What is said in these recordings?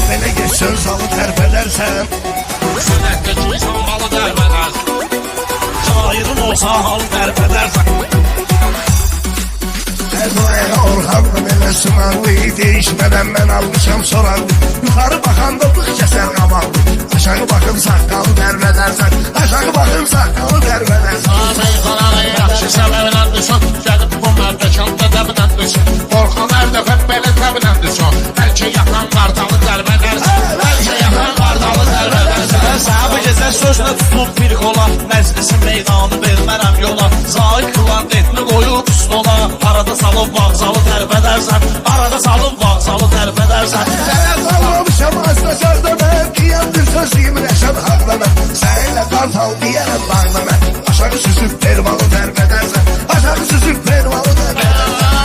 belə geç söz alı tərp edərsən. Sənətdəki sanmalı tərp edərsən. Şairin olsa halı tərp edərsən. Əzraya Orxan'da belə sınanlı, değişmədən mən almışam soranlı. Yuxarı baxandalık kəsər qabanlı, aşağı baxın saqqalı tərp edərsən. Aşağı baxın saqqalı tərp edərsən. Meyxanağa yaxşı səbəblə düşün, gəlib bu mərdəkan dədəblə düşün. Orxan hər dəfə belə təblə düşün. Bəlkə yaxan qardalı tərp edərsən. Bəlkə yaxan qardalı tərp edərsən. Sahabı gəzər sözlə tutub bir qola, məclisin meydanı vermərəm yola. Zahid qılan etmi qoyub stola, arada salıb vağzalı tərp edərsən. Arada salıb vağzalı tərp edərsən. Sənə qalmamışam aslaşarda mən, qiyamdır sözlüyüm rəşad haqda mən. Sənlə qartal deyərəm bağda mən, aşağı süzüb pervalı tərp edərsən. Aşağı süzüb pervalı tərp edərsən.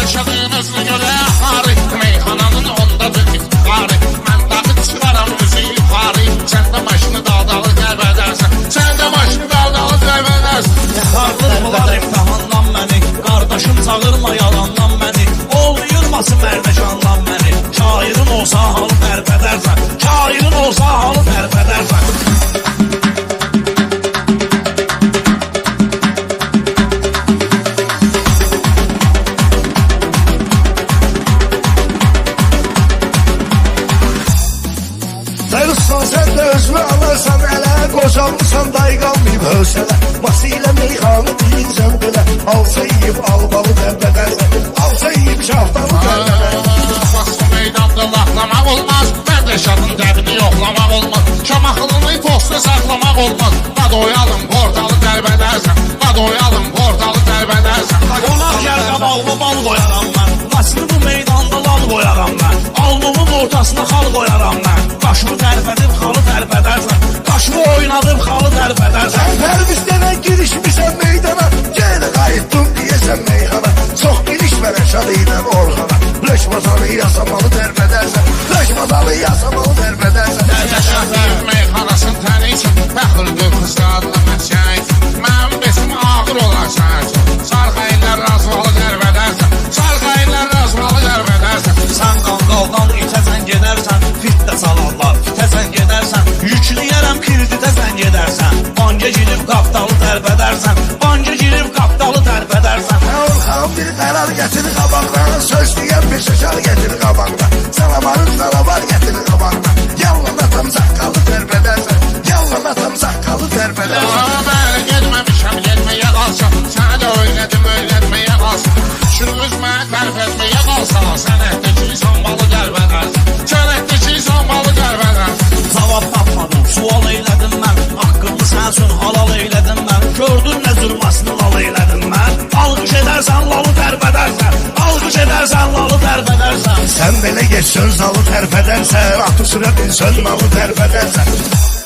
Yaşadığınızı görə hari, meyxananın ondadır iftiharı. Mən daxil çıxaram üzü yuxarı, sən də maşını daldalı tərp edərsən. Sən də maşını daldalı tərp edərsən. Yaqardırmılar imtihandan məni, qardaşım çağırma yalandan məni. Olmayırmasın mərdəkandan məni, şairin olsa halı tərp edərsən. Şairin olsa halı tərp edərsən. Dayırsan sən də özünü alarsan ələ, qocalmışsan day qalmayıb hövsələ. Ması ilə meyxanı deyirsən belə, alsa yiyib albalı tərp edərsən. Alsa yiyib şaftalı tərp edərsən. Baxsı meydanda laxlamaq olmaz, mərdəşanın dəbini yoxlamaq olmaz. Şamaxılını posta saxlamaq olmaz. Qadoyalım portalı tərp edərsən. Qadoyalım portalı tərp edərsən. Qonaq gəl qabağıma bal qoyaram mən, qaçını bu meydanda lal qoyaram mən. Alnımın ortasına xal qoyaram mən. Qaşımı tərp edib xalı tərp edərsən. Qaşımı oynadıb xalı tərp edərsən. Sən pərvizlənə girişmişsən meydana, gel qayıtdın deyəsən meyxana. Çox girişmə Rəşad ilə Orxana, Löş masalı yasamalı tərp edərsən. Löş masalı yasamalı tərp edərsən. Şəhər meyxanasın tənisin, bəxildir qızlarla məşək. Mənim besim ağır olacaq. Sarxaylar razvalı tərp edərsən. Sarxaylar razvalı tərp edərsən. Sən qanqaldan itəsən gedərsən, fitdə salarlar, fitəsən gedərsən. Yükləyərəm kirditəsən gedərsən. Banca girib qaptalı tərp edərsən. Banca girib qaptalı tərp edərsən. Orxan bir qərar gətirir qabaqdan, söz deyən bir şəkar gətirir qabaqdan. Salamarın salavar gətirir qabaqdan. Yallan atam saqqalı tərp edərsən. Yallan atam saqqalı tərp edərsən. Mən getməmişəm, getməyə qalsam. Sənə də öyrətməyə qalsam. Şunu üzmə tərp etməyə qalsam. Sənətdəki sanmalı tərp edərsən. Sənətdəki sanmalı tərp edərsən. Cavab tapmadım, sual eylədim mən. Haqqımı sən üçün halal eylədim mən. Gördün nə zülmasını lal eylədim mən. Alqış edərsən, lalı tərp edərsən. Alqış edərsən, lalı tərp edərsən. Sən belə geç söz alı tərp edərsən, atı sürə bilsən malı tərp edərsən.